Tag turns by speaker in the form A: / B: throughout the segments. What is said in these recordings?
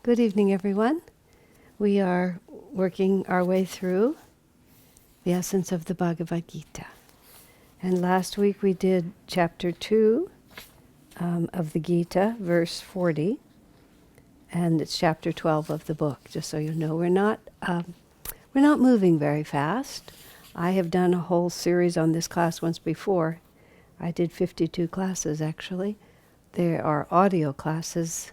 A: Good evening, everyone. We are working our way through the essence of the Bhagavad Gita. And last week we did chapter 2 of the Gita, verse 40. And it's chapter 12 of the book, just so you know. We're not moving very fast. I have done a whole series on this class once before. I did 52 classes, actually. There are audio classes.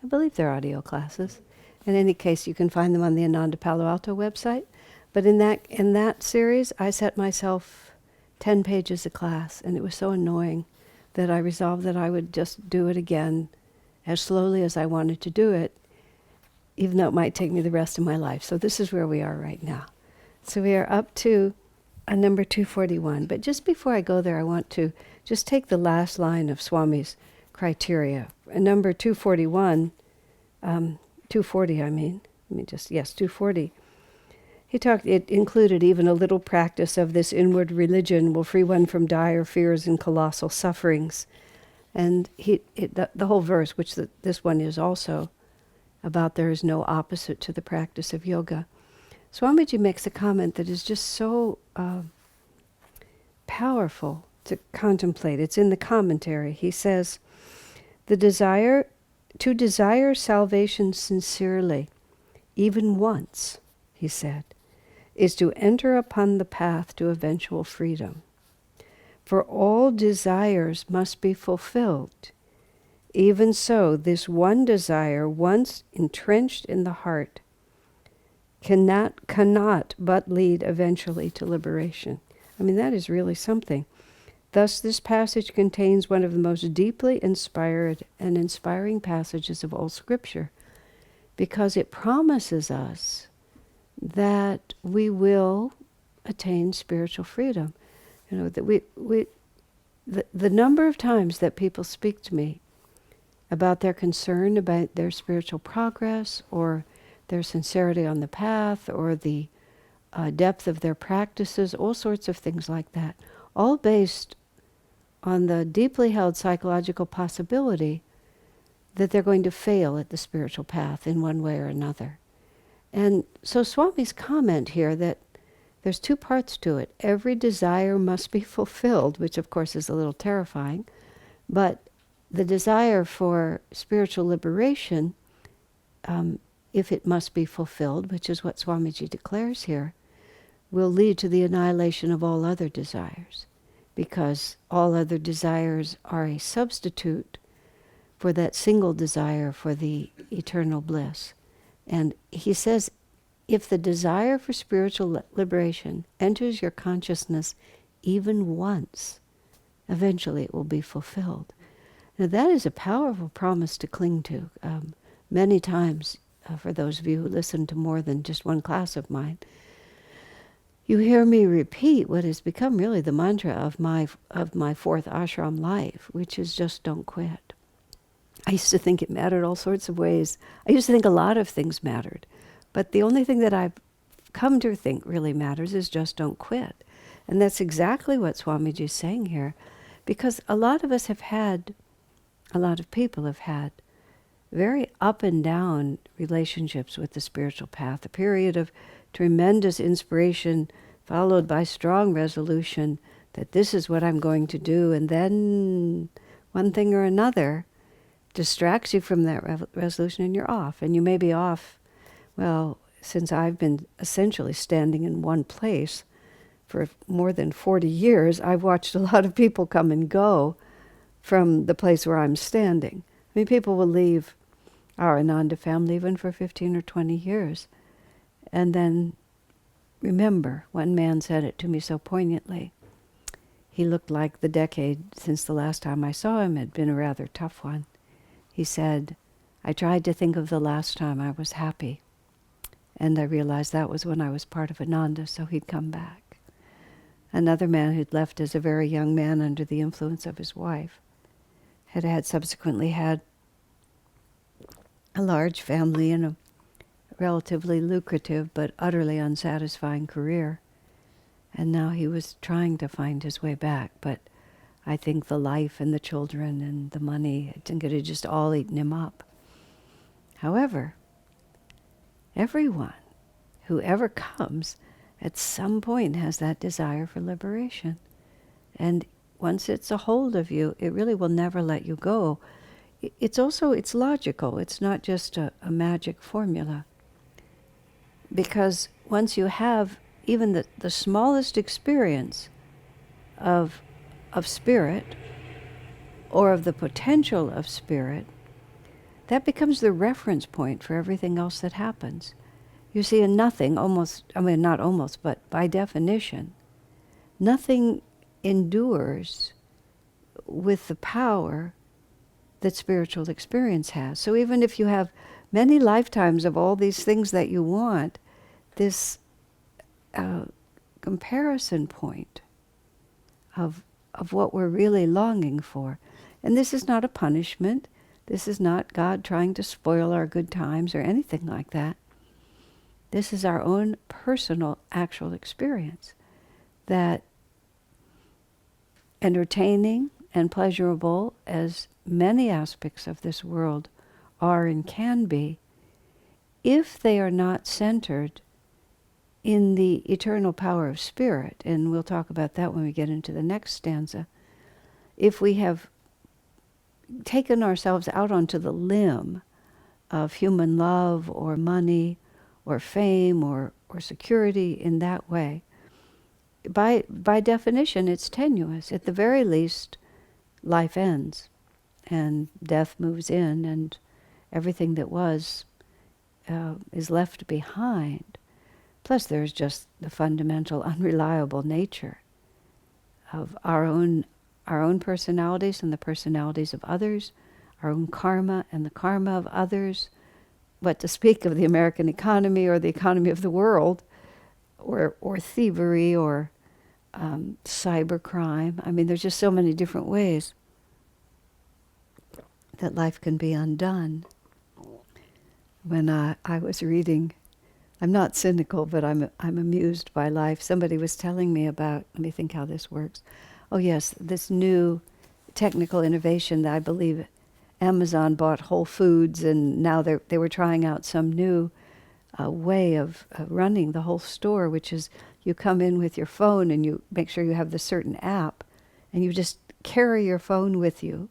A: I believe they're audio classes. In any case, you can find them on the Ananda Palo Alto website. But in that series, I set myself 10 pages a class, and it was so annoying that I resolved that I would just do it again as slowly as I wanted to do it, even though it might take me the rest of my life. So this is where we are right now. So we are up to number 241. But just before I go there, I want to just take the last line of Swami's criteria. Number 241, 240 I mean. 240. It included even a little practice of this inward religion will free one from dire fears and colossal sufferings. And the whole verse, which this one is also about, there is no opposite to the practice of yoga. Swamiji makes a comment that is just so powerful to contemplate. It's in the commentary. He says, to desire salvation sincerely, even once, he said, is to enter upon the path to eventual freedom. For all desires must be fulfilled. Even so, this one desire, once entrenched in the heart, cannot but lead eventually to liberation. I mean, that is really something. Thus, this passage contains one of the most deeply inspired and inspiring passages of all Scripture, because it promises us that we will attain spiritual freedom. You know, that the number of times that people speak to me about their concern about their spiritual progress, or their sincerity on the path, or the depth of their practices, all sorts of things like that, all based on the deeply held psychological possibility that they're going to fail at the spiritual path in one way or another. And so Swami's comment here that there's two parts to it. Every desire must be fulfilled, which of course is a little terrifying, but the desire for spiritual liberation, if it must be fulfilled, which is what Swamiji declares here, will lead to the annihilation of all other desires, because all other desires are a substitute for that single desire for the eternal bliss. And he says, if the desire for spiritual liberation enters your consciousness even once, eventually it will be fulfilled. Now that is a powerful promise to cling to. Many times, for those of you who listen to more than just one class of mine, you hear me repeat what has become really the mantra of my fourth ashram life, which is just don't quit. I used to think it mattered all sorts of ways. I used to think a lot of things mattered. But the only thing that I've come to think really matters is just don't quit. And that's exactly what Swamiji is saying here. Because a lot of people have had very up and down relationships with the spiritual path, a period of tremendous inspiration followed by strong resolution that this is what I'm going to do, and then one thing or another distracts you from that resolution and you're off. And you may be off, well, since I've been essentially standing in one place for more than 40 years, I've watched a lot of people come and go from the place where I'm standing. I mean, people will leave our Ananda family even for 15 or 20 years. And then remember, one man said it to me so poignantly. He looked like the decade since the last time I saw him had been a rather tough one. He said, I tried to think of the last time I was happy, and I realized that was when I was part of Ananda, so he'd come back. Another man who'd left as a very young man under the influence of his wife had subsequently had a large family and a relatively lucrative but utterly unsatisfying career. And now he was trying to find his way back, but I think the life and the children and the money, I think it had just all eaten him up. However, everyone who ever comes at some point has that desire for liberation. And once it's a hold of you, it really will never let you go. It's logical. It's not just a magic formula. Because once you have even the smallest experience of spirit, or of the potential of spirit, that becomes the reference point for everything else that happens. You see, in nothing, not almost, but by definition, nothing endures with the power that spiritual experience has. So even if you have many lifetimes of all these things that you want, this comparison point of what we're really longing for. And this is not a punishment. This is not God trying to spoil our good times or anything like that. This is our own personal, actual experience that, entertaining and pleasurable as many aspects of this world are and can be, if they are not centered in the eternal power of spirit, and we'll talk about that when we get into the next stanza, if we have taken ourselves out onto the limb of human love or money or fame or security in that way, by definition it's tenuous. At the very least, life ends and death moves in and everything that was is left behind. Plus there's just the fundamental unreliable nature of our own personalities and the personalities of others, our own karma and the karma of others. What to speak of the American economy or the economy of the world, or thievery or cybercrime. I mean, there's just so many different ways that life can be undone. When I was reading, I'm not cynical, but I'm amused by life. Somebody was telling me about, let me think how this works. Oh yes, this new technical innovation that I believe Amazon bought Whole Foods, and now they were trying out some new way of running the whole store, which is you come in with your phone and you make sure you have the certain app, and you just carry your phone with you.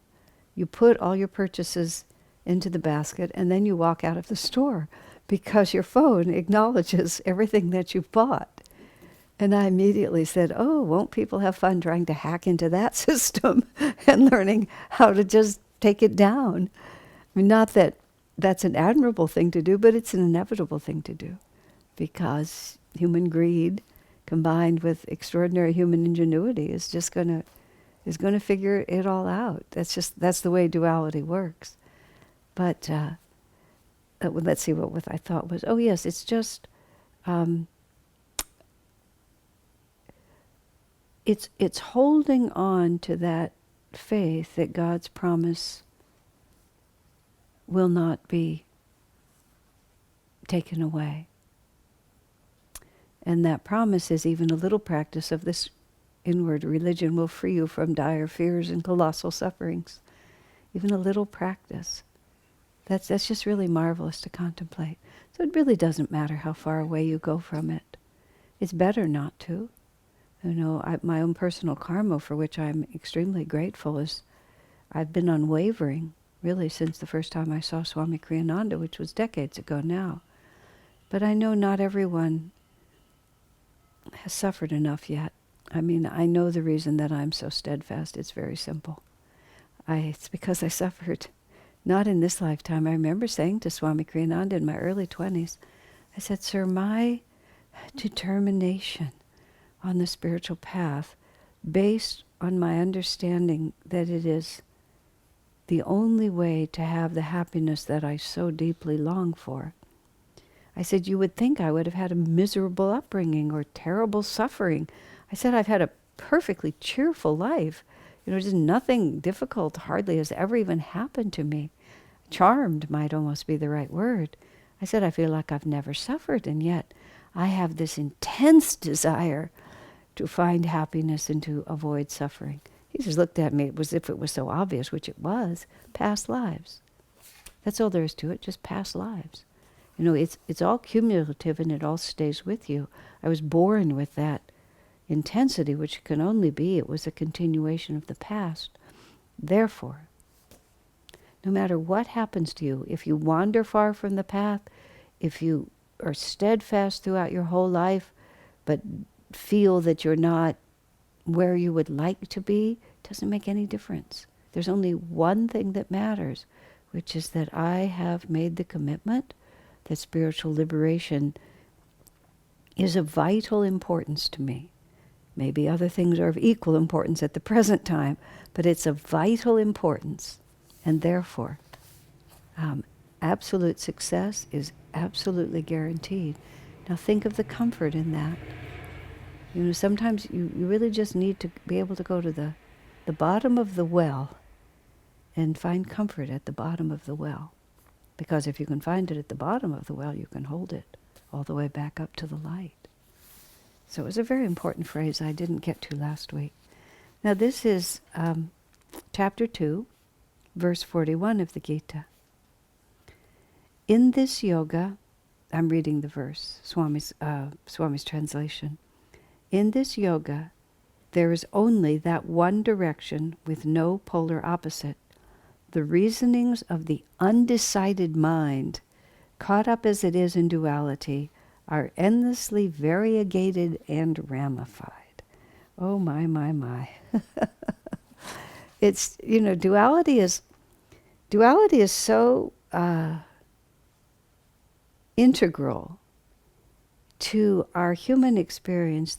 A: You put all your purchases into the basket, and then you walk out of the store because your phone acknowledges everything that you've bought. And I immediately said, oh, won't people have fun trying to hack into that system and learning how to just take it down? I mean, not that that's an admirable thing to do, but it's an inevitable thing to do, because human greed combined with extraordinary human ingenuity is just going to figure it all out. That's the way duality works. But let's see what I thought was. Oh yes, it's just it's holding on to that faith that God's promise will not be taken away. And that promise is even a little practice of this inward religion will free you from dire fears and colossal sufferings. Even a little practice. That's just really marvelous to contemplate. So it really doesn't matter how far away you go from it. It's better not to. You know, my own personal karma, for which I'm extremely grateful, is I've been unwavering, really, since the first time I saw Swami Kriyananda, which was decades ago now. But I know not everyone has suffered enough yet. I mean, I know the reason that I'm so steadfast. It's very simple. It's because I suffered. Not in this lifetime. I remember saying to Swami Kriyananda in my early 20s, I said, sir, my determination on the spiritual path, based on my understanding that it is the only way to have the happiness that I so deeply long for. I said, you would think I would have had a miserable upbringing or terrible suffering. I said, I've had a perfectly cheerful life. You know, just nothing difficult hardly has ever even happened to me. Charmed might almost be the right word. I said, I feel like I've never suffered, and yet I have this intense desire to find happiness and to avoid suffering. He just looked at me as if it was so obvious, which it was, past lives. That's all there is to it, just past lives. You know, it's all cumulative and it all stays with you. I was born with that intensity, which can only be, it was a continuation of the past. Therefore, no matter what happens to you, if you wander far from the path, if you are steadfast throughout your whole life, but feel that you're not where you would like to be, it doesn't make any difference. There's only one thing that matters, which is that I have made the commitment that spiritual liberation is of vital importance to me. Maybe other things are of equal importance at the present time, but it's of vital importance. And therefore, absolute success is absolutely guaranteed. Now think of the comfort in that. You know, sometimes you really just need to be able to go to the bottom of the well and find comfort at the bottom of the well. Because if you can find it at the bottom of the well, you can hold it all the way back up to the light. So it was a very important phrase I didn't get to last week. Now this is chapter 2, verse 41 of the Gita. In this yoga, I'm reading the verse, Swami's translation. In this yoga, there is only that one direction with no polar opposite. The reasonings of the undecided mind, caught up as it is in duality, are endlessly variegated and ramified. Oh my, my, my. It's, you know, duality is so integral to our human experience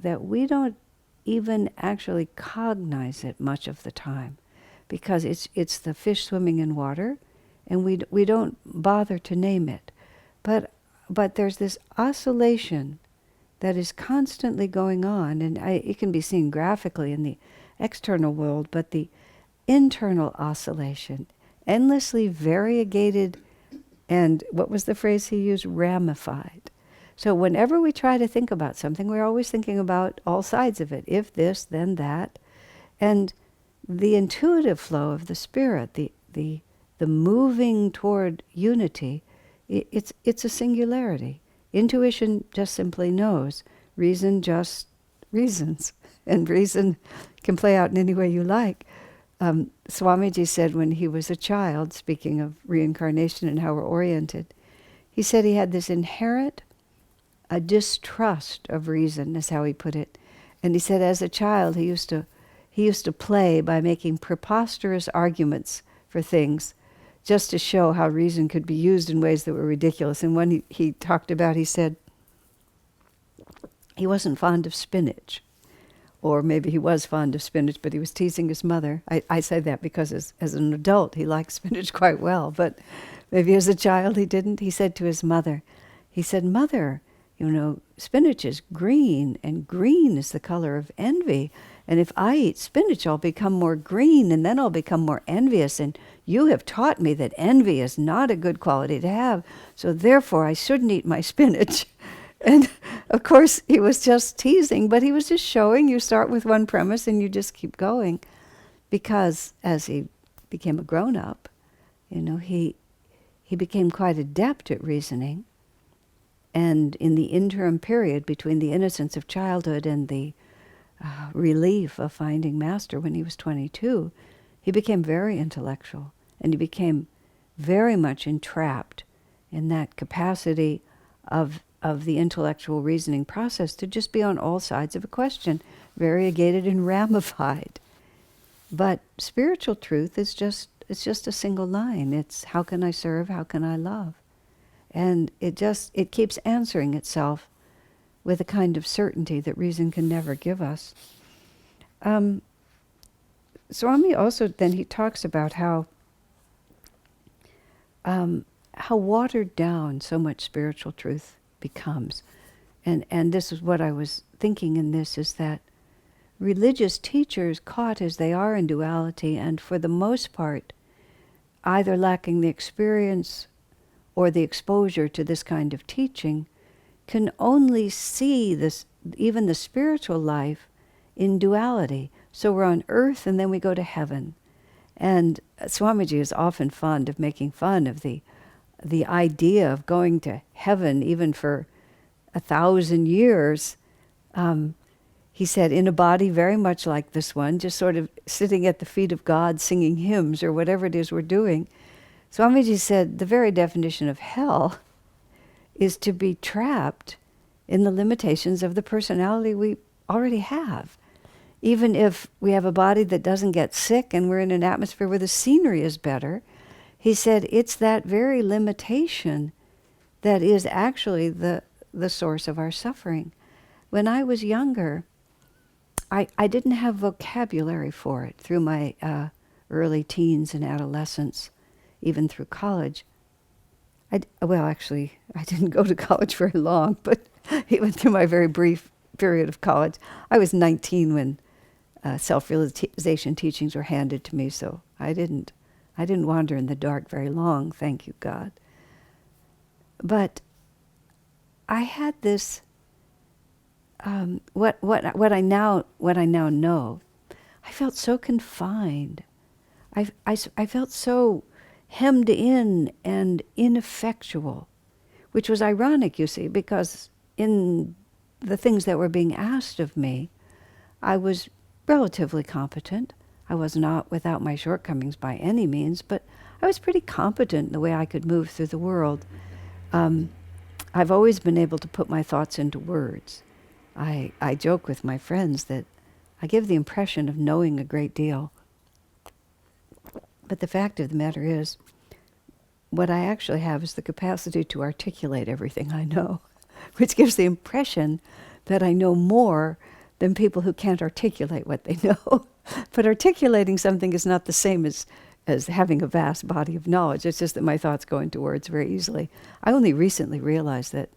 A: that we don't even actually cognize it much of the time, because it's the fish swimming in water, and we don't bother to name it. But there's this oscillation that is constantly going on, and it can be seen graphically in the external world, but the internal oscillation, endlessly variegated, and what was the phrase he used? Ramified. So whenever we try to think about something, we're always thinking about all sides of it. If this, then that. And the intuitive flow of the spirit, the moving toward unity, it's a singularity. Intuition just simply knows. Reason just reasons. And reason can play out in any way you like. Swamiji said when he was a child, speaking of reincarnation and how we're oriented, he said he had this inherent a distrust of reason, is how he put it. And he said as a child he used to play by making preposterous arguments for things just to show how reason could be used in ways that were ridiculous. And when he talked about, he said he wasn't fond of spinach. Or maybe he was fond of spinach, but he was teasing his mother. I say that because as an adult, he liked spinach quite well, but maybe as a child he didn't. He said to his mother, he said, "Mother, you know, spinach is green, and green is the color of envy. And if I eat spinach, I'll become more green, and then I'll become more envious. And you have taught me that envy is not a good quality to have, so therefore I shouldn't eat my spinach." And of course, he was just teasing, but he was just showing you start with one premise and you just keep going. Because as he became a grown-up, you know, he became quite adept at reasoning. And in the interim period between the innocence of childhood and the relief of finding Master when he was 22, he became very intellectual. And he became very much entrapped in that capacity of the intellectual reasoning process to just be on all sides of a question, variegated and ramified. But spiritual truth is just a single line. It's how can I serve, how can I love? And it keeps answering itself with a kind of certainty that reason can never give us. Swami also, then he talks about how watered down so much spiritual truth becomes. And this is what I was thinking in this, is that religious teachers, caught as they are in duality, and for the most part either lacking the experience or the exposure to this kind of teaching, can only see this, even the spiritual life, in duality. So we're on earth and then we go to heaven. And Swamiji is often fond of making fun of the idea of going to heaven even for 1,000 years. He said, in a body very much like this one, just sort of sitting at the feet of God, singing hymns or whatever it is we're doing. Swamiji said the very definition of hell is to be trapped in the limitations of the personality we already have. Even if we have a body that doesn't get sick and we're in an atmosphere where the scenery is better, he said it's that very limitation that is actually the source of our suffering. When I was younger, I didn't have vocabulary for it through my early teens and adolescence, even through college. Well, actually, I didn't go to college very long, but even through my very brief period of college, I was 19 when self-realization teachings were handed to me, so I didn't wander in the dark very long, thank you, God. But I had this, what I now know, I felt so confined. I felt so hemmed in and ineffectual, which was ironic, you see, because in the things that were being asked of me, I was relatively competent. I was not without my shortcomings by any means, but I was pretty competent in the way I could move through the world. I've always been able to put my thoughts into words. I joke with my friends that I give the impression of knowing a great deal. But the fact of the matter is, what I actually have is the capacity to articulate everything I know, which gives the impression that I know more than people who can't articulate what they know. But articulating something is not the same as having a vast body of knowledge. It's just that my thoughts go into words very easily. I only recently realized that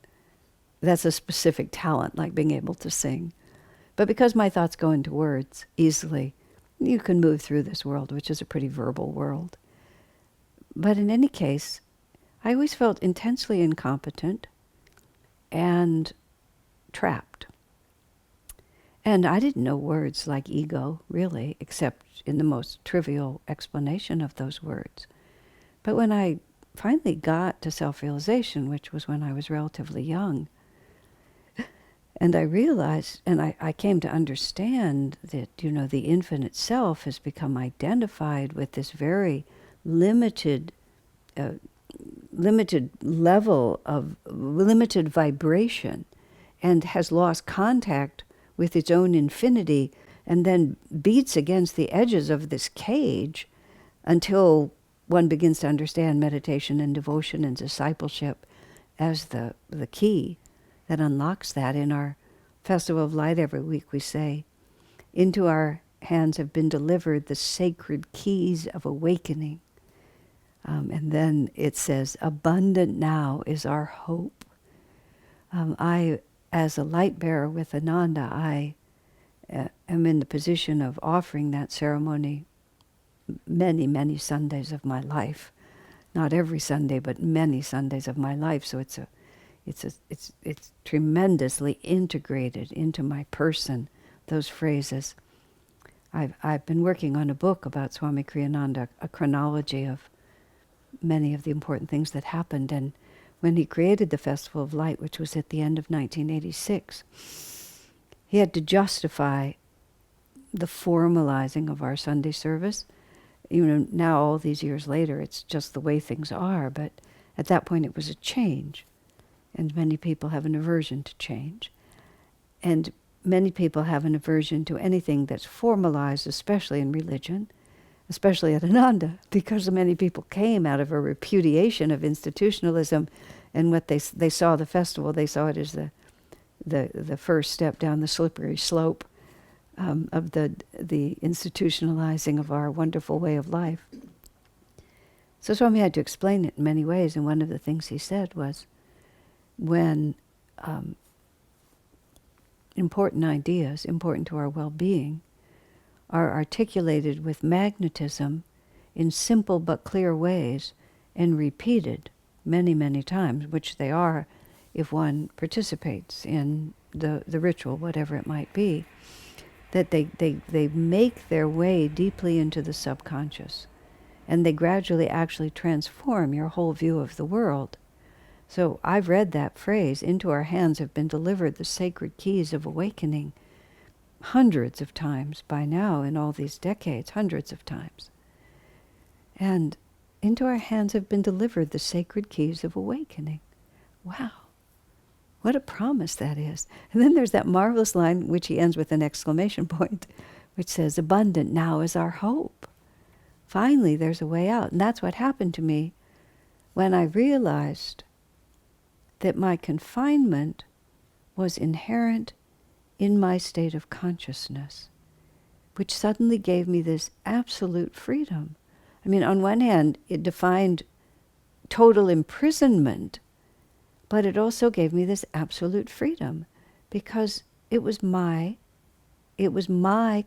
A: that's a specific talent, like being able to sing. But because my thoughts go into words easily, you can move through this world, which is a pretty verbal world. But in any case, I always felt intensely incompetent and trapped. And I didn't know words like ego, really, except in the most trivial explanation of those words. But when I finally got to self-realization, which was when I was relatively young, and I realized, and I came to understand that, the infinite self has become identified with this very limited level of limited vibration, and has lost contact with its own infinity, and then beats against the edges of this cage until one begins to understand meditation and devotion and discipleship as the key that unlocks that. In our Festival of Light every week we say, into our hands have been delivered the sacred keys of awakening. And then it says, abundant now is our hope. I, as a light bearer with Ananda, I am in the position of offering that ceremony many, many Sundays of my life. Not every Sunday, but many Sundays of my life. So it's tremendously integrated into my person, those phrases. I've been working on a book about Swami Kriyananda, a chronology of many of the important things that happened. And when he created the Festival of Light, which was at the end of 1986, he had to justify the formalizing of our Sunday service. Now all these years later, it's just the way things are, but at that point it was a change. And many people have an aversion to change. And many people have an aversion to anything that's formalized, especially in religion, especially at Ananda, because many people came out of a repudiation of institutionalism, and what they saw the festival, they saw it as the first step down the slippery slope of the institutionalizing of our wonderful way of life. So Swami had to explain it in many ways, and one of the things he said was, when important ideas, important to our well-being, are articulated with magnetism in simple but clear ways and repeated many, many times, which they are if one participates in the ritual, whatever it might be, that they make their way deeply into the subconscious. and they gradually actually transform your whole view of the world. So I've read that phrase, into our hands have been delivered the sacred keys of awakening, hundreds of times by now in all these decades, hundreds of times. And into our hands have been delivered the sacred keys of awakening. Wow, what a promise that is. And then there's that marvelous line, which he ends with an exclamation point, which says, abundant now is our hope. Finally, there's a way out. And that's what happened to me when I realized that my confinement was inherent in my state of consciousness, which suddenly gave me this absolute freedom. I mean, on one hand, it defined total imprisonment, but it also gave me this absolute freedom because it was my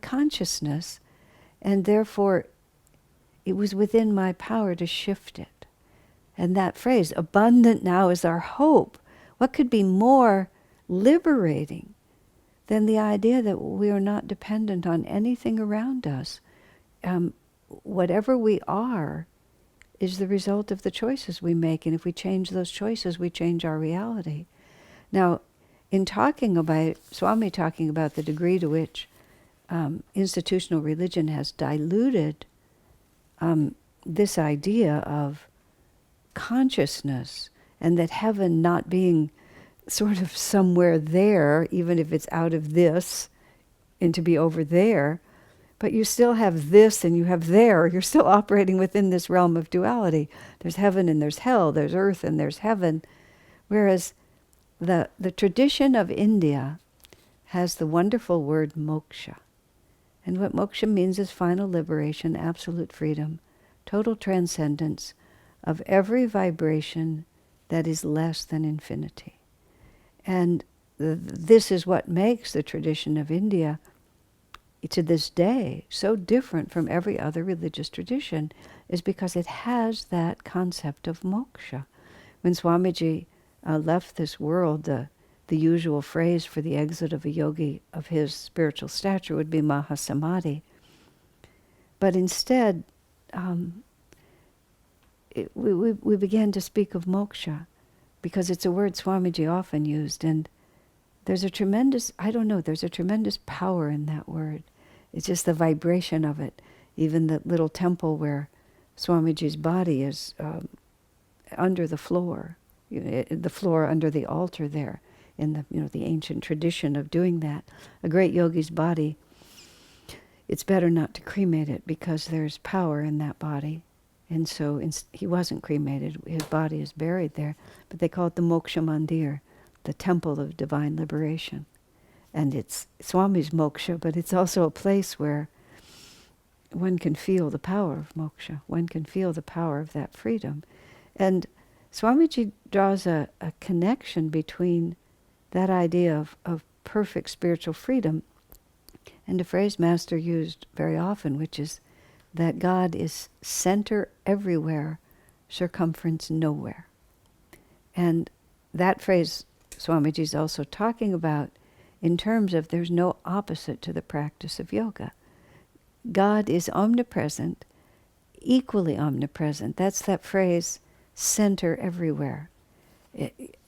A: consciousness, and therefore it was within my power to shift it. And that phrase, abundant now is our hope. What could be more liberating than the idea that we are not dependent on anything around us? Whatever we are is the result of the choices we make, and if we change those choices, we change our reality. Now, in talking about, Swami talking about the degree to which institutional religion has diluted this idea of consciousness, and that heaven not being sort of somewhere there, even if it's out of this, and to be over there, but you still have this and you have there. You're still operating within this realm of duality. There's heaven and there's hell, there's earth and there's heaven. Whereas the tradition of India has the wonderful word moksha. And what moksha means is final liberation, absolute freedom, total transcendence of every vibration that is less than infinity. And this is what makes the tradition of India, to this day, so different from every other religious tradition, is because it has that concept of moksha. When Swamiji left this world, the usual phrase for the exit of a yogi of his spiritual stature would be mahasamadhi. But instead, we began to speak of moksha because it's a word Swamiji often used, and there's a tremendous, there's a tremendous power in that word. It's just the vibration of it. Even the little temple where Swamiji's body is under the floor, the floor under the altar there, in the ancient tradition of doing that. A great yogi's body, it's better not to cremate it because there's power in that body. And so he wasn't cremated. His body is buried there. But they call it the Moksha Mandir, the temple of divine liberation. And it's Swami's moksha, but it's also a place where one can feel the power of moksha. One can feel the power of that freedom. And Swamiji draws a connection between that idea of perfect spiritual freedom and a phrase Master used very often, which is that God is center everywhere, circumference nowhere. And that phrase Swamiji is also talking about in terms of there's no opposite to the practice of yoga. God is omnipresent, equally omnipresent. That's that phrase, center everywhere.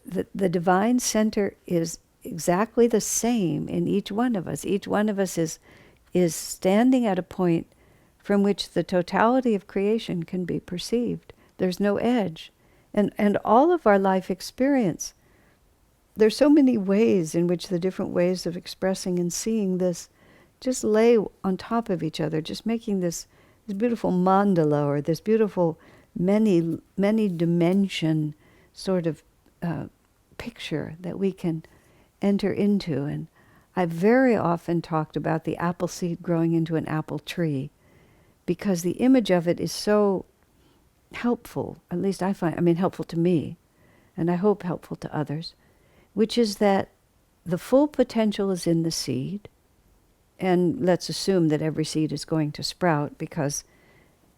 A: The divine center is exactly the same in each one of us. Each one of us is standing at a point from which the totality of creation can be perceived. There's no edge. And all of our life experience, there's so many ways in which the different ways of expressing and seeing this just lay on top of each other, just making this beautiful mandala, or this beautiful many dimension sort of picture that we can enter into. And I've very often talked about the apple seed growing into an apple tree, because the image of it is so helpful, at least I find, helpful to me, and I hope helpful to others, which is that the full potential is in the seed, and let's assume that every seed is going to sprout, because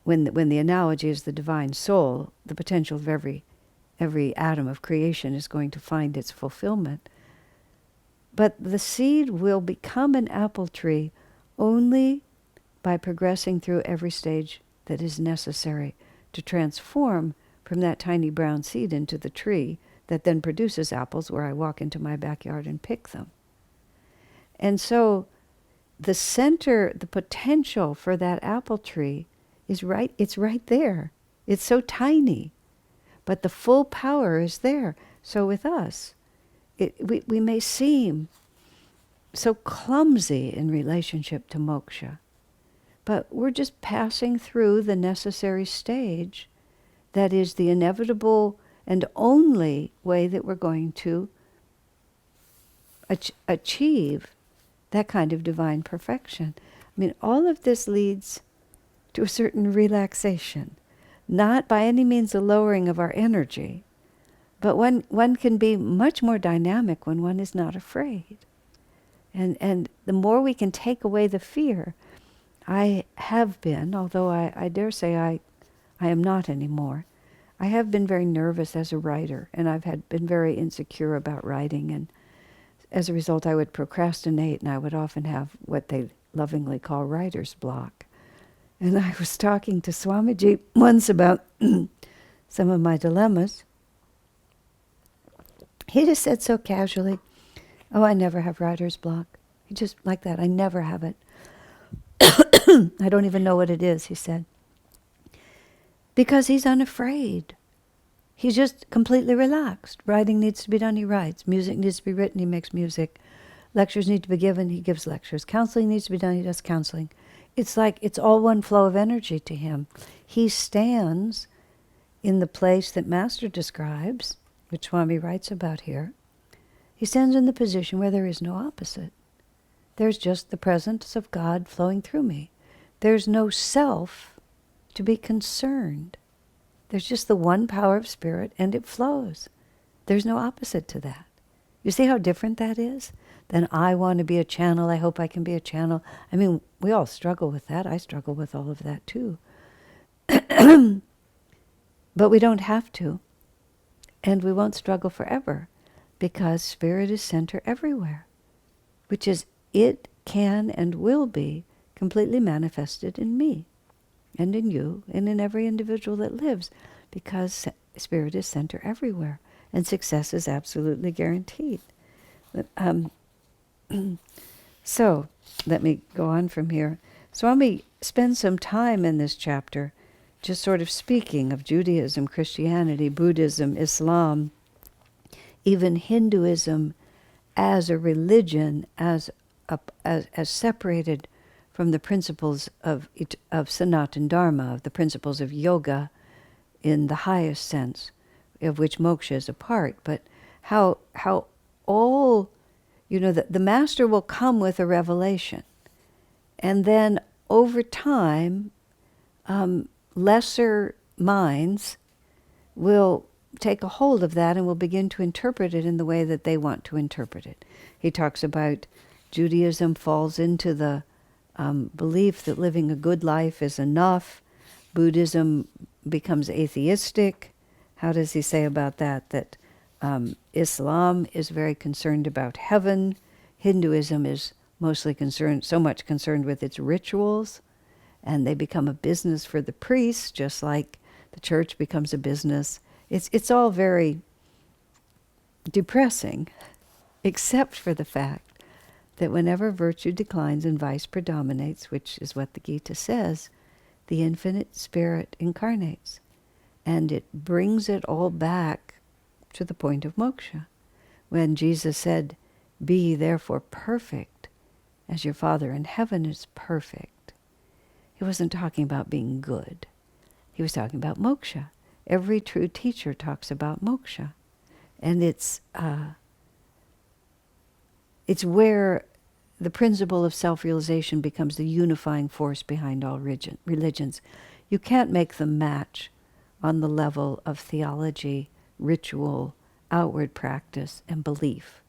A: when the analogy is the divine soul, the potential of every atom of creation is going to find its fulfillment. But the seed will become an apple tree only by progressing through every stage that is necessary to transform from that tiny brown seed into the tree that then produces apples where I walk into my backyard and pick them. And so the center, the potential for that apple tree is it's right there. It's so tiny, but the full power is there. So with us, we may seem so clumsy in relationship to moksha, but we're just passing through the necessary stage that is the inevitable and only way that we're going to achieve that kind of divine perfection. I mean, all of this leads to a certain relaxation, not by any means a lowering of our energy, but one can be much more dynamic when one is not afraid. And the more we can take away the fear, I have been, although I dare say I am not anymore, I have been very nervous as a writer, and I've been very insecure about writing, and as a result I would procrastinate, and I would often have what they lovingly call writer's block. And I was talking to Swamiji once about some of my dilemmas. He just said so casually, "Oh, I never have writer's block." He just, like that, "I never have it." "I don't even know what it is," he said. Because he's unafraid. He's just completely relaxed. Writing needs to be done, he writes. Music needs to be written, he makes music. Lectures need to be given, he gives lectures. Counseling needs to be done, he does counseling. It's like it's all one flow of energy to him. He stands in the place that Master describes, which Swami writes about here. He stands in the position where there is no opposite. There's just the presence of God flowing through me. There's no self to be concerned. There's just the one power of spirit, and it flows. There's no opposite to that. You see how different that is? Then I want to be a channel, I hope I can be a channel. I mean, we all struggle with that. I struggle with all of that too. But we don't have to. And we won't struggle forever, because spirit is center everywhere, which is it can and will be completely manifested in me and in you and in every individual that lives, because spirit is center everywhere and success is absolutely guaranteed. So let me go on from here. Swami spends some time in this chapter just sort of speaking of Judaism, Christianity, Buddhism, Islam, even Hinduism as a religion, as separated from the principles of Sanatana Dharma, of the principles of yoga in the highest sense, of which moksha is a part, but how all, the master will come with a revelation, and then over time, lesser minds will take a hold of that and will begin to interpret it in the way that they want to interpret it. He talks about Judaism falls into the belief that living a good life is enough. Buddhism becomes atheistic. How does he say about that? That Islam is very concerned about heaven. Hinduism is mostly so much concerned with its rituals, and they become a business for the priests, just like the church becomes a business. It's all very depressing, except for the fact that whenever virtue declines and vice predominates, which is what the Gita says, the infinite spirit incarnates, and it brings it all back to the point of moksha. When Jesus said, "Be therefore perfect, as your Father in heaven is perfect," he wasn't talking about being good. He was talking about moksha. Every true teacher talks about moksha. And it's where the principle of self-realization becomes the unifying force behind all religions. You can't make them match on the level of theology, ritual, outward practice, and belief.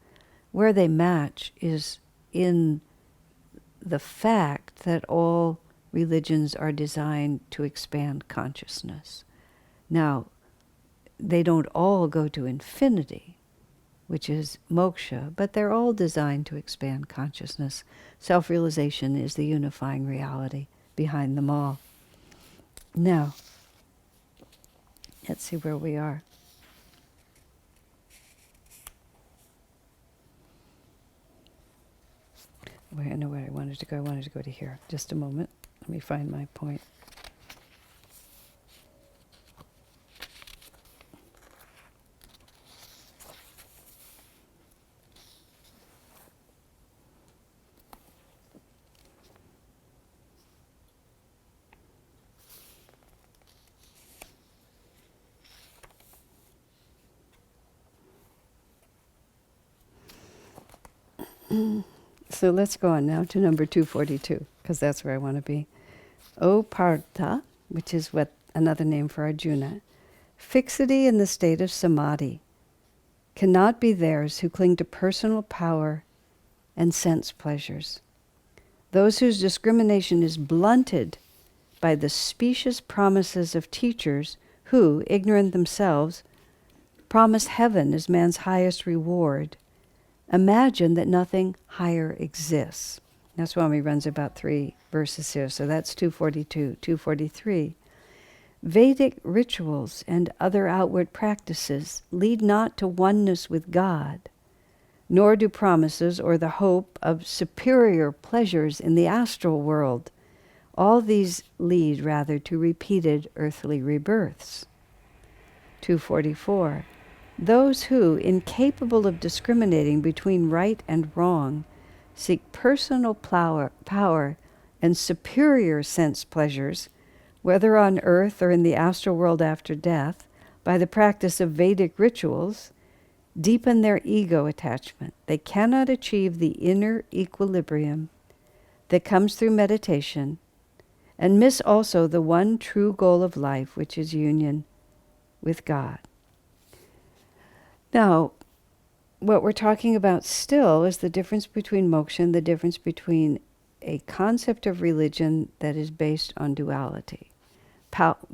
A: Where they match is in the fact that all religions are designed to expand consciousness. Now, they don't all go to infinity, which is moksha, but they're all designed to expand consciousness. Self-realization is the unifying reality behind them all. Now, let's see where we are. Wait, I know where I wanted to go. I wanted to go to here. Just a moment. Let me find my point. So let's go on now to number 242, because that's where I want to be. O Partha, which is what another name for Arjuna, fixity in the state of samadhi cannot be theirs who cling to personal power and sense pleasures. Those whose discrimination is blunted by the specious promises of teachers who, ignorant themselves, promise heaven as man's highest reward, imagine that nothing higher exists. Now Swami runs about 3 verses here, so that's 242, 243. Vedic rituals and other outward practices lead not to oneness with God, nor do promises or the hope of superior pleasures in the astral world. All these lead rather to repeated earthly rebirths. 244. Those who, incapable of discriminating between right and wrong, seek personal power and superior sense pleasures, whether on earth or in the astral world after death, by the practice of Vedic rituals, deepen their ego attachment. They cannot achieve the inner equilibrium that comes through meditation, and miss also the one true goal of life, which is union with God. Now, what we're talking about still is the difference between moksha and the difference between a concept of religion that is based on duality.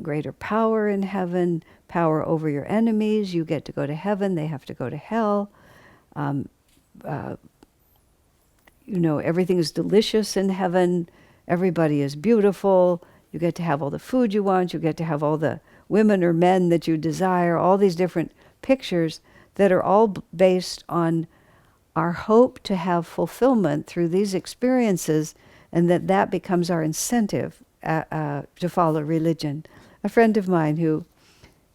A: Greater power in heaven, power over your enemies, you get to go to heaven, they have to go to hell. Everything is delicious in heaven, everybody is beautiful, you get to have all the food you want, you get to have all the women or men that you desire, all these different pictures that are all based on our hope to have fulfillment through these experiences, and that becomes our incentive to follow religion. A friend of mine who,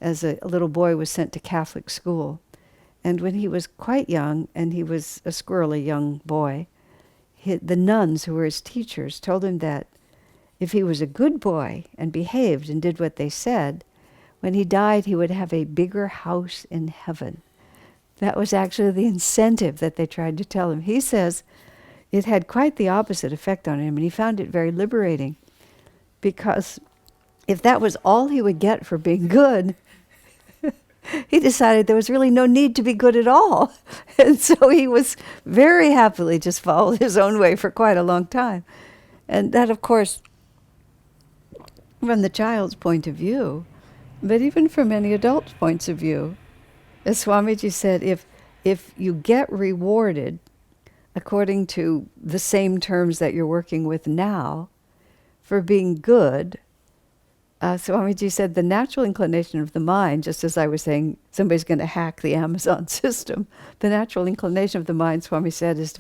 A: as a little boy, was sent to Catholic school, and when he was quite young, and he was a squirrely young boy, the nuns who were his teachers told him that if he was a good boy and behaved and did what they said, when he died he would have a bigger house in heaven. That was actually the incentive that they tried to tell him. He says it had quite the opposite effect on him, and he found it very liberating, because if that was all he would get for being good, he decided there was really no need to be good at all. And so he was very happily just followed his own way for quite a long time. And that, of course, from the child's point of view, but even from any adult's points of view, as Swamiji said, if you get rewarded according to the same terms that you're working with now for being good, Swamiji said the natural inclination of the mind, just as I was saying, somebody's going to hack the Amazon system, the natural inclination of the mind, Swami said, is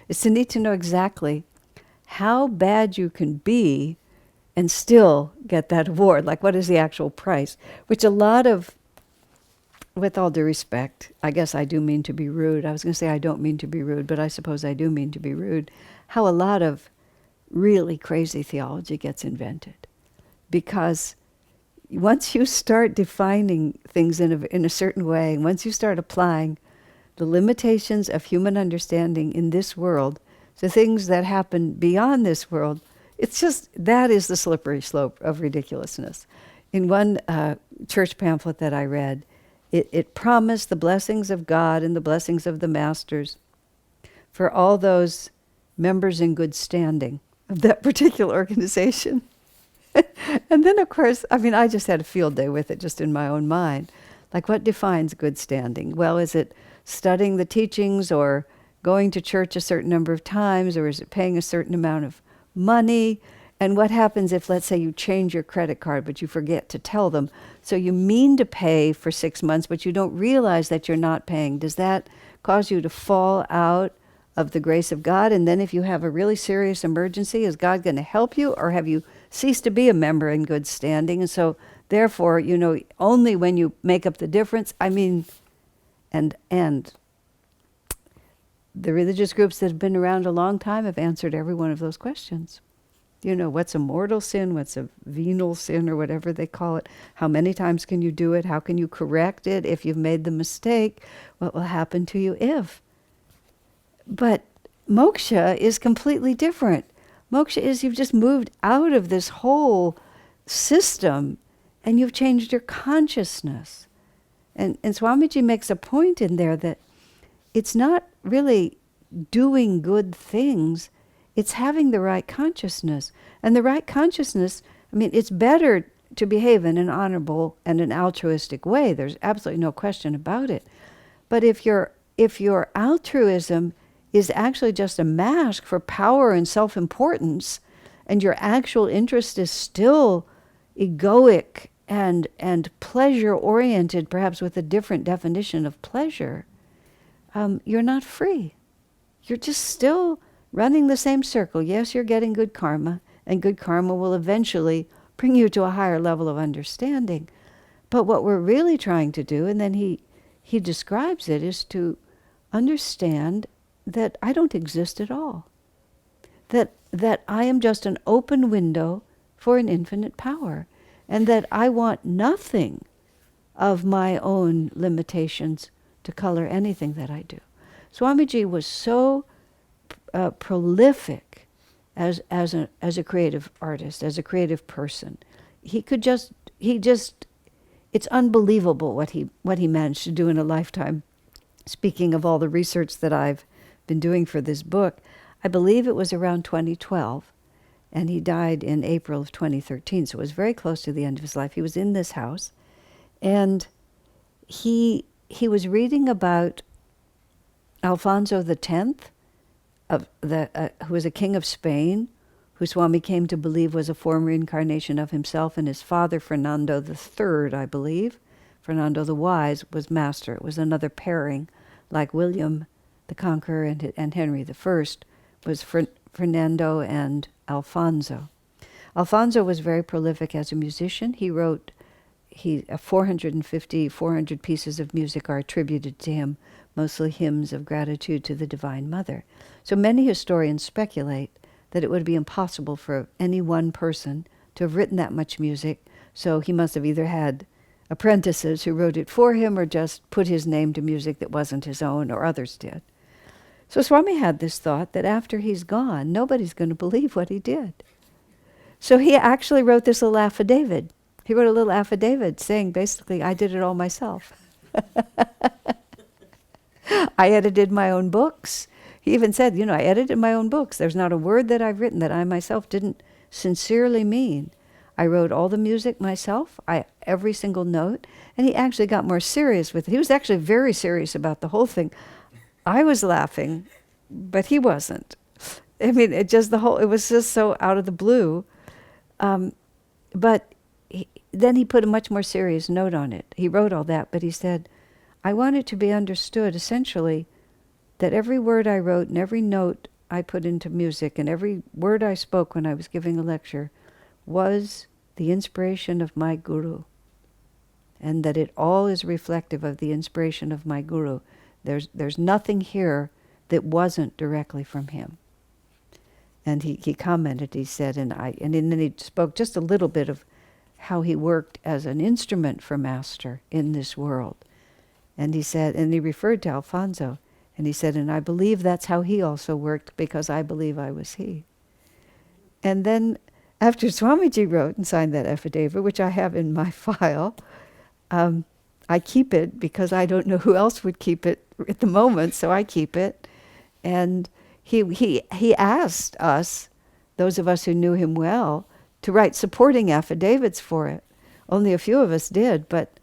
A: to need to know exactly how bad you can be and still get that award. Like, what is the actual price? Which a lot of, with all due respect, I guess I do mean to be rude. I was going to say I don't mean to be rude, but I suppose I do mean to be rude. How a lot of really crazy theology gets invented. Because once you start defining things in a certain way, once you start applying the limitations of human understanding in this world to things that happen beyond this world, it's just, that is the slippery slope of ridiculousness. In one church pamphlet that I read, it promised the blessings of God and the blessings of the masters for all those members in good standing of that particular organization. And then, of course, I just had a field day with it just in my own mind. Like, what defines good standing? Well, is it studying the teachings or going to church a certain number of times, or is it paying a certain amount of money? And what happens if, let's say, you change your credit card, but you forget to tell them? So you mean to pay for 6 months, but you don't realize that you're not paying. Does that cause you to fall out of the grace of God? And then if you have a really serious emergency, is God going to help you? Or have you ceased to be a member in good standing? And so therefore, only when you make up the difference, and the religious groups that have been around a long time have answered every one of those questions. What's a mortal sin? What's a venial sin, or whatever they call it? How many times can you do it? How can you correct it if you've made the mistake? What will happen to you if? But moksha is completely different. Moksha is you've just moved out of this whole system and you've changed your consciousness. And Swamiji makes a point in there that it's not really doing good things, it's having the right consciousness. And the right consciousness, it's better to behave in an honorable and an altruistic way. There's absolutely no question about it. But if your altruism is actually just a mask for power and self-importance, and your actual interest is still egoic and pleasure-oriented, perhaps with a different definition of pleasure, you're not free. You're just still running the same circle. Yes, you're getting good karma, and good karma will eventually bring you to a higher level of understanding. But what we're really trying to do, and then he describes it, is to understand that I don't exist at all. That I am just an open window for an infinite power. And that I want nothing of my own limitations to color anything that I do. Swamiji was so prolific as a creative artist, as a creative person. It's unbelievable what he managed to do in a lifetime. Speaking of all the research that I've been doing for this book, I believe it was around 2012, and he died in April of 2013, so it was very close to the end of his life. He was in this house, and he was reading about Alfonso X, who was a king of Spain, who Swami came to believe was a former incarnation of himself, and his father, Fernando III, I believe. Fernando the Wise was master. It was another pairing, like William the Conqueror and Henry I was Fernando and Alfonso. Alfonso was very prolific as a musician. He wrote 400 pieces of music are attributed to him, mostly hymns of gratitude to the Divine Mother. So many historians speculate that it would be impossible for any one person to have written that much music, so he must have either had apprentices who wrote it for him or just put his name to music that wasn't his own, or others did. So Swami had this thought that after he's gone, nobody's going to believe what he did. So he actually wrote this little affidavit. He wrote a little affidavit saying, basically, I did it all myself. I edited my own books. He even said, I edited my own books. There's not a word that I've written that I myself didn't sincerely mean. I wrote all the music myself, every single note, and he actually got more serious with it. He was actually very serious about the whole thing. I was laughing, but he wasn't. It was just so out of the blue. But then he put a much more serious note on it. He wrote all that, but he said, I want it to be understood, essentially, that every word I wrote and every note I put into music and every word I spoke when I was giving a lecture was the inspiration of my guru, and that it all is reflective of the inspiration of my guru. There's nothing here that wasn't directly from him. And he commented, he said, and then he spoke just a little bit of how he worked as an instrument for Master in this world. And he said, and he referred to Alfonso, and he said, and I believe that's how he also worked, because I believe I was he. And then after Swamiji wrote and signed that affidavit, which I have in my file, I keep it because I don't know who else would keep it at the moment, so I keep it. And he asked us, those of us who knew him well, to write supporting affidavits for it. Only a few of us did, but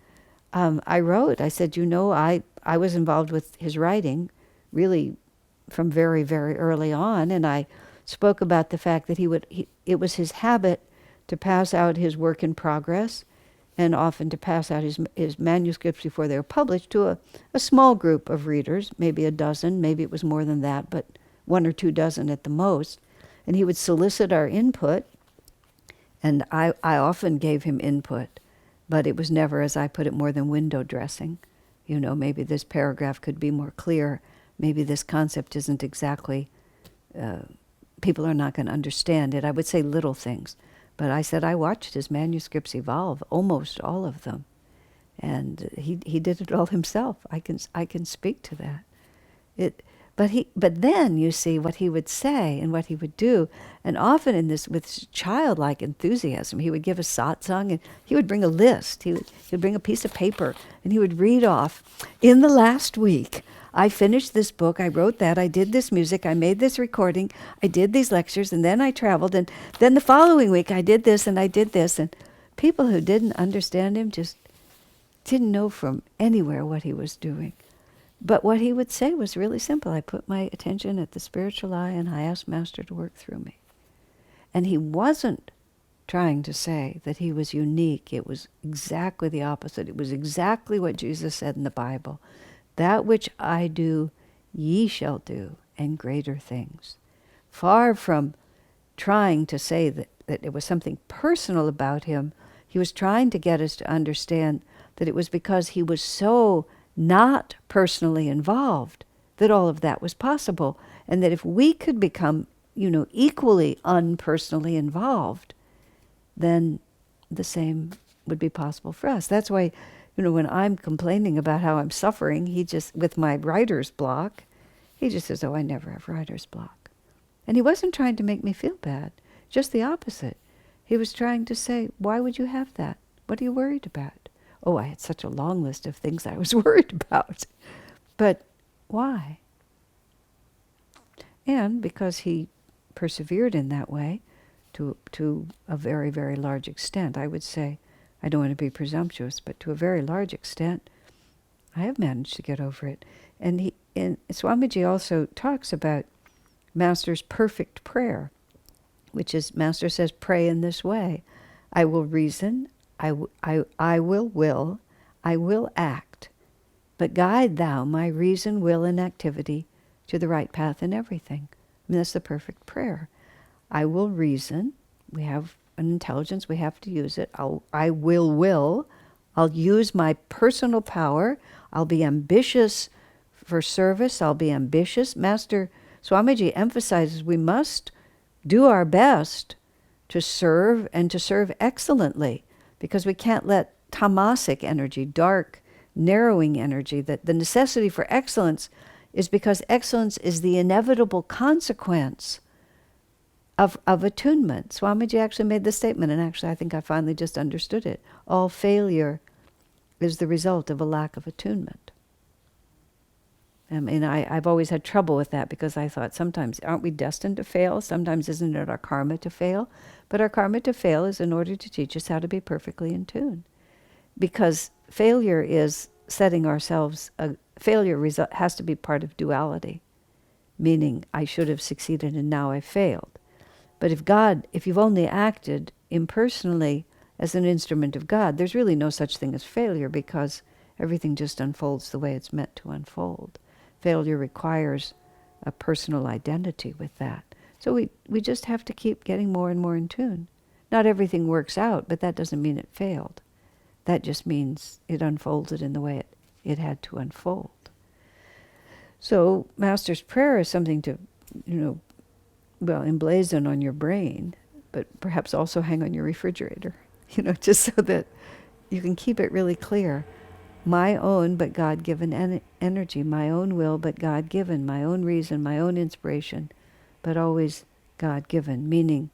A: I wrote. I said, I was involved with his writing really from very, very early on, and I spoke about the fact that it was his habit to pass out his work in progress, and often to pass out his manuscripts before they were published to a small group of readers, maybe a dozen, maybe it was more than that, but 1 or 2 dozen at the most. And he would solicit our input, and I often gave him input, but it was never, as I put it, more than window dressing. Maybe this paragraph could be more clear. Maybe this concept isn't exactly, people are not going to understand it. I would say little things. But I said I watched his manuscripts evolve, almost all of them. And he did it all himself. I can speak to that. But then you see what he would say and what he would do, and often with childlike enthusiasm, he would give a satsang, and he would bring a list. He would bring a piece of paper, and he would read off, in the last week, I finished this book, I wrote that, I did this music, I made this recording, I did these lectures, and then I traveled, and then the following week I did this and I did this. And people who didn't understand him just didn't know from anywhere what he was doing. But what he would say was really simple. I put my attention at the spiritual eye and I asked Master to work through me. And he wasn't trying to say that he was unique. It was exactly the opposite. It was exactly what Jesus said in the Bible. That which I do, ye shall do, and greater things. Far from trying to say that it was something personal about him, he was trying to get us to understand that it was because he was so not personally involved that all of that was possible. And that if we could become, equally unpersonally involved, then the same would be possible for us. That's why, when I'm complaining about how I'm suffering, with my writer's block, he just says, oh, I never have writer's block. And he wasn't trying to make me feel bad, just the opposite. He was trying to say, why would you have that? What are you worried about? Oh, I had such a long list of things I was worried about. But why? And because he persevered in that way to a very, very large extent, I would say, I don't want to be presumptuous, but to a very large extent, I have managed to get over it. And Swamiji also talks about Master's perfect prayer, which is, Master says, pray in this way. I will reason, I will, I will act, but guide thou my reason, will, and activity to the right path in everything. I mean, that's the perfect prayer. I will reason. We have an intelligence, we have to use it. I will. I'll use my personal power. I'll be ambitious for service. I'll be ambitious. Master Swamiji emphasizes we must do our best to serve, and to serve excellently, because we can't let tamasic energy, dark, narrowing energy, that the necessity for excellence is because excellence is the inevitable consequence of attunement. Swamiji actually made this statement, and actually I think I finally just understood it. All failure is the result of a lack of attunement. I mean, I've always had trouble with that, because I thought sometimes, aren't we destined to fail? Sometimes isn't it our karma to fail? But our karma to fail is in order to teach us how to be perfectly in tune. Because failure is setting ourselves, failure has to be part of duality, meaning I should have succeeded and now I failed. But if you've only acted impersonally as an instrument of God, there's really no such thing as failure, because everything just unfolds the way it's meant to unfold. Failure requires a personal identity with that. So we just have to keep getting more and more in tune. Not everything works out, but that doesn't mean it failed. That just means it unfolded in the way it had to unfold. So Master's prayer is something to, emblazon on your brain, but perhaps also hang on your refrigerator, just so that you can keep it really clear. My own but God-given energy, my own will but God-given, my own reason, my own inspiration, but always God-given, meaning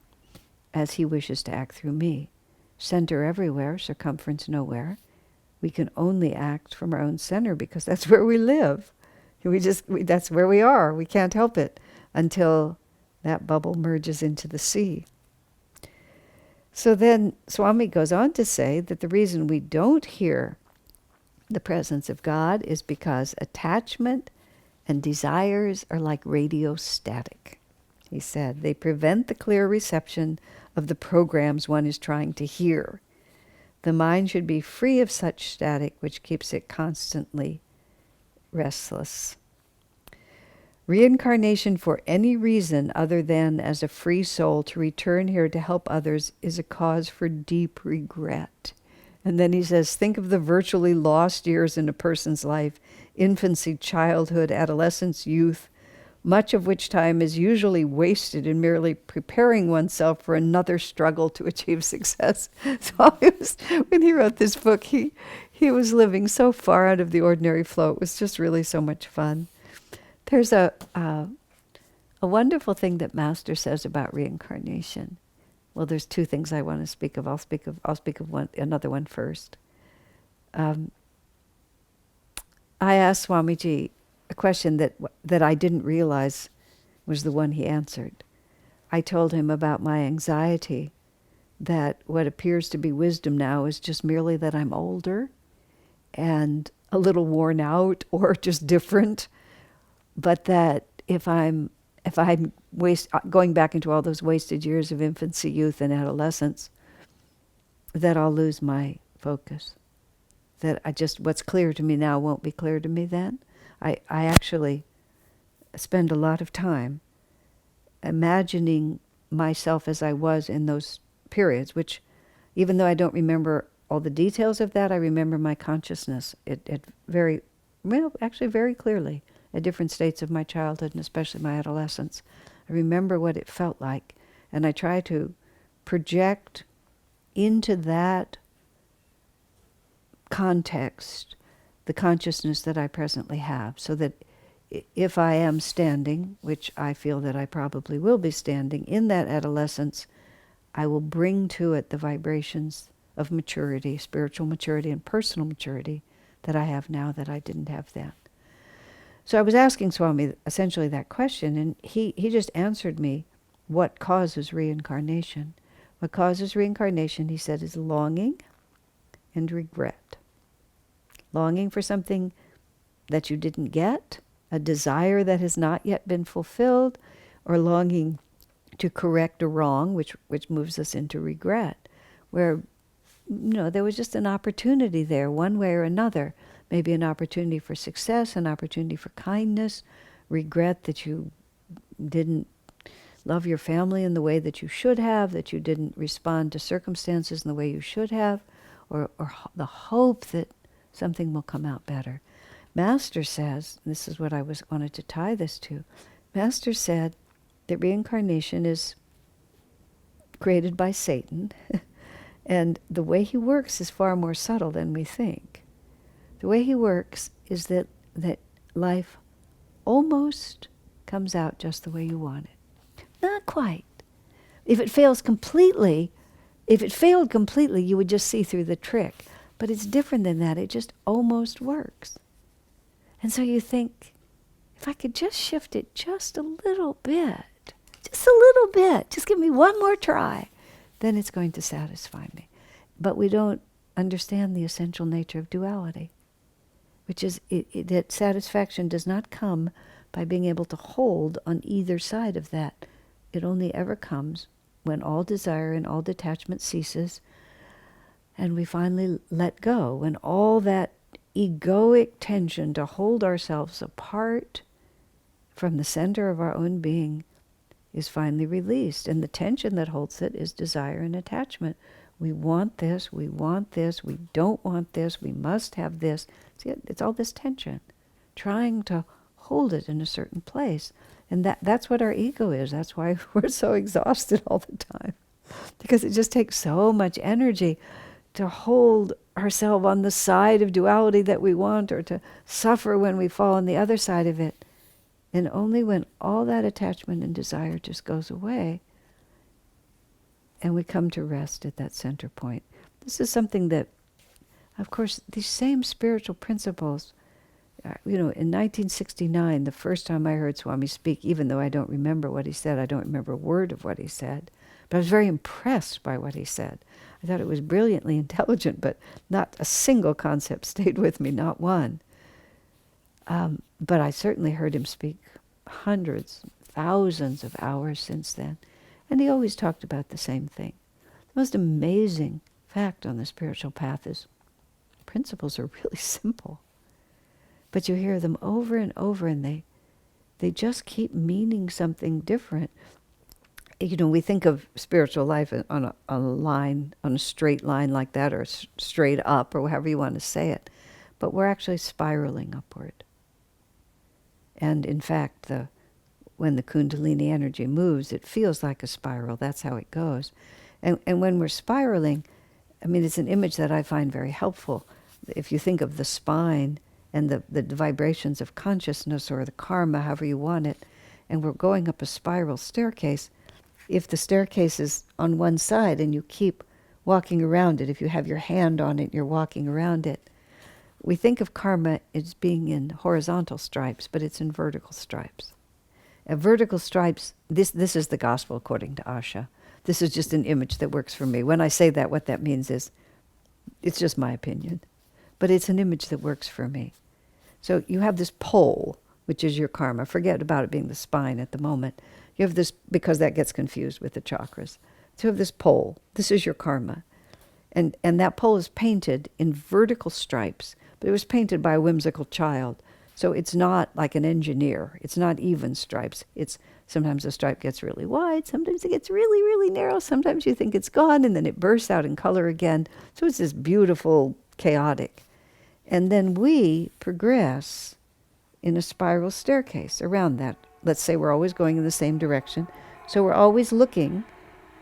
A: as He wishes to act through me. Center everywhere, circumference nowhere. We can only act from our own center because that's where we live. That's where we are. We can't help it until that bubble merges into the sea. So then Swami goes on to say that the reason we don't hear the presence of God is because attachment and desires are like radio static.
B: he said. They prevent the clear reception of the programs one is trying to hear. The mind should be free of such static which keeps it constantly restless. Reincarnation for any reason other than as a free soul to return here to help others is a cause for deep regret. And then he says, think of the virtually lost years in a person's life, infancy, childhood, adolescence, youth, much of which time is usually wasted in merely preparing oneself for another struggle to achieve success. So when he wrote this book, he was living so far out of the ordinary flow. It was just really so much fun. There's a wonderful thing that Master says about reincarnation. Well, there's two things I want to speak of. I'll speak of another one first. I asked Swamiji a question that I didn't realize was the one he answered. I told him about my anxiety, that what appears to be wisdom now is just merely that I'm older and a little worn out or just different, but that if I'm going back into all those wasted years of infancy, youth, and adolescence, that I'll lose my focus. That what's clear to me now won't be clear to me then. I actually spend a lot of time imagining myself as I was in those periods, which, even though I don't remember all the details of that, I remember my consciousness very clearly at different states of my childhood and especially my adolescence. I remember what it felt like, and I try to project into that context the consciousness that I presently have, so that if I am standing, which I feel that I probably will be standing, in that adolescence, I will bring to it the vibrations of maturity, spiritual maturity and personal maturity that I have now that I didn't have then. So I was asking Swami essentially that question, and he just answered me, what causes reincarnation? What causes reincarnation, he said, is longing and regret. Longing for something that you didn't get, a desire that has not yet been fulfilled, or longing to correct a wrong, which moves us into regret, where there was just an opportunity there, one way or another. Maybe an opportunity for success, an opportunity for kindness, regret that you didn't love your family in the way that you should have, that you didn't respond to circumstances in the way you should have, or the hope that something will come out better. Master says, this is what I wanted to tie this to, Master said that reincarnation is created by Satan, and the way he works is far more subtle than we think. The way he works is that life almost comes out just the way you want it. Not quite. If it failed completely, you would just see through the trick. But it's different than that. It just almost works. And so you think, if I could just shift it just a little bit, just give me one more try, then it's going to satisfy me. But we don't understand the essential nature of duality, which is that satisfaction does not come by being able to hold on either side of that. It only ever comes when all desire and all detachment ceases, and we finally let go, when all that egoic tension to hold ourselves apart from the center of our own being is finally released. And the tension that holds it is desire and attachment. We want this, we don't want this, we must have this. See, it's all this tension, trying to hold it in a certain place. And that's what our ego is. That's why we're so exhausted all the time. Because it just takes so much energy to hold ourselves on the side of duality that we want, or to suffer when we fall on the other side of it. And only when all that attachment and desire just goes away, and we come to rest at that center point. This is something that, of course, these same spiritual principles, in 1969, the first time I heard Swami speak, even though I don't remember what he said, I don't remember a word of what he said, but I was very impressed by what he said. I thought it was brilliantly intelligent, but not a single concept stayed with me, not one. But I certainly heard him speak hundreds, thousands of hours since then. And he always talked about the same thing. The most amazing fact on the spiritual path is principles are really simple. But you hear them over and over, and they just keep meaning something different. We think of spiritual life on a line, on a straight line like that, or straight up, or however you want to say it. But we're actually spiraling upward. And in fact, when the Kundalini energy moves, it feels like a spiral. That's how it goes. And when we're spiraling, it's an image that I find very helpful. If you think of the spine and the vibrations of consciousness, or the karma, however you want it, and we're going up a spiral staircase, if the staircase is on one side and you keep walking around it, if you have your hand on it, you're walking around it, we think of karma as being in horizontal stripes, but it's in vertical stripes. Vertical stripes, this is the gospel according to Asha. This is just an image that works for me. When I say that, what that means is, it's just my opinion, but it's an image that works for me. So you have this pole, which is your karma. Forget about it being the spine at the moment. You have this, because that gets confused with the chakras. So you have this pole. This is your karma. And that pole is painted in vertical stripes, but it was painted by a whimsical child. So it's not like an engineer. It's not even stripes. It's sometimes the stripe gets really wide. Sometimes it gets really, really narrow. Sometimes you think it's gone, and then it bursts out in color again. So it's this beautiful, chaotic. And then we progress in a spiral staircase around that. Let's say we're always going in the same direction. So we're always looking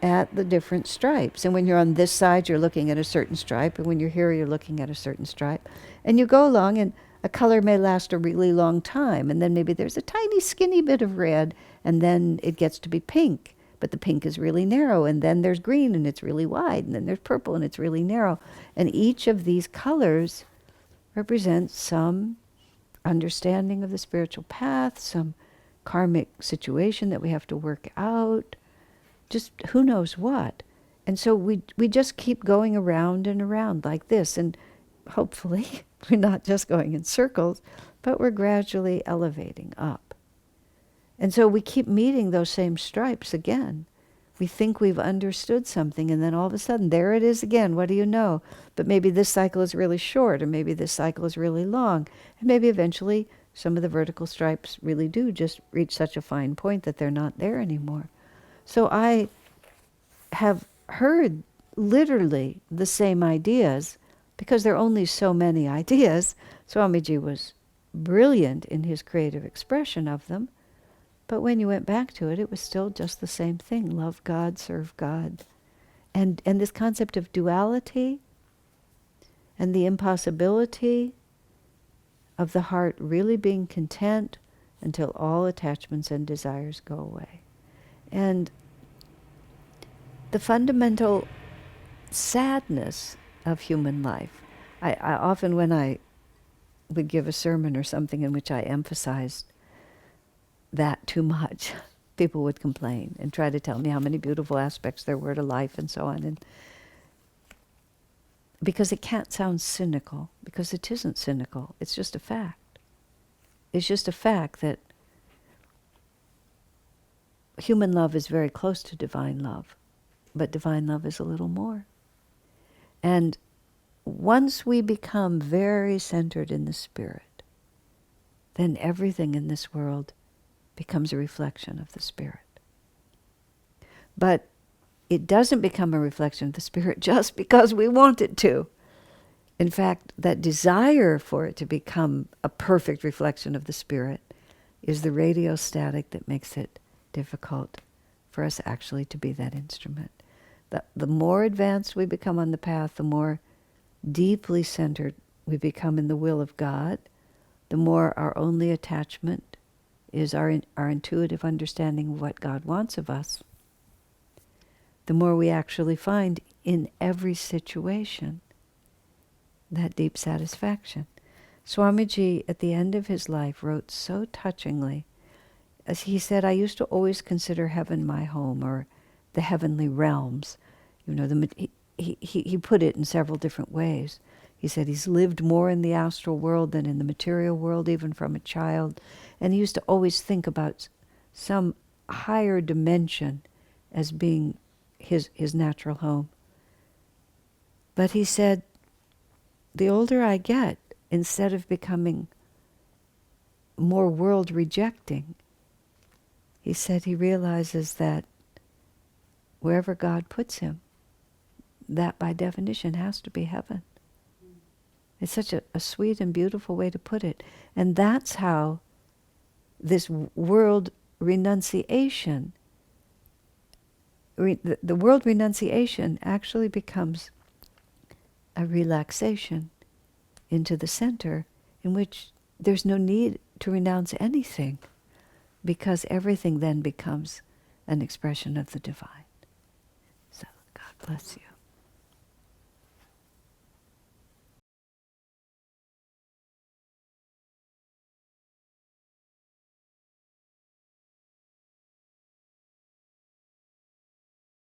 B: at the different stripes. And when you're on this side, you're looking at a certain stripe. And when you're here, you're looking at a certain stripe. And you go along, and a color may last a really long time. And then maybe there's a tiny skinny bit of red, and then it gets to be pink. But the pink is really narrow. And then there's green, and it's really wide. And then there's purple, and it's really narrow. And each of these colors represents some understanding of the spiritual path, some karmic situation that we have to work out, just who knows what. And so we just keep going around and around like this, and hopefully we're not just going in circles, but we're gradually elevating up. And so we keep meeting those same stripes again. We think we've understood something, and then all of a sudden, there it is again. What do you know? But maybe this cycle is really short, or maybe this cycle is really long. And maybe eventually some of the vertical stripes really do just reach such a fine point that they're not there anymore. So I have heard literally the same ideas, because there are only so many ideas. Swamiji was brilliant in his creative expression of them. But when you went back to it, it was still just the same thing. Love God, serve God. And this concept of duality and the impossibility of the heart really being content until all attachments and desires go away. And the fundamental sadness of human life. I often, when I would give a sermon or something in which I emphasized that too much, people would complain and try to tell me how many beautiful aspects there were to life and so on. And because it can't sound cynical, because it isn't cynical, it's just a fact. It's just a fact that human love is very close to divine love, but divine love is a little more. And once we become very centered in the Spirit, then everything in this world becomes a reflection of the Spirit. But it doesn't become a reflection of the Spirit just because we want it to. In fact, that desire for it to become a perfect reflection of the Spirit is the radio static that makes it difficult for us actually to be that instrument. The more advanced we become on the path, the more deeply centered we become in the will of God, the more our only attachment is our intuitive understanding of what God wants of us, the more we actually find in every situation that deep satisfaction. Swamiji, at the end of his life, wrote so touchingly, as he said, I used to always consider heaven my home, or the heavenly realms. He put it in several different ways. He said he's lived more in the astral world than in the material world, even from a child. And he used to always think about some higher dimension as being his natural home. But he said, the older I get, instead of becoming more world rejecting, he said he realizes that wherever God puts him, that by definition has to be heaven. It's such a sweet and beautiful way to put it. And that's how this world renunciation, the world renunciation actually becomes a relaxation into the center in which there's no need to renounce anything, because everything then becomes an expression of the divine. So God bless you.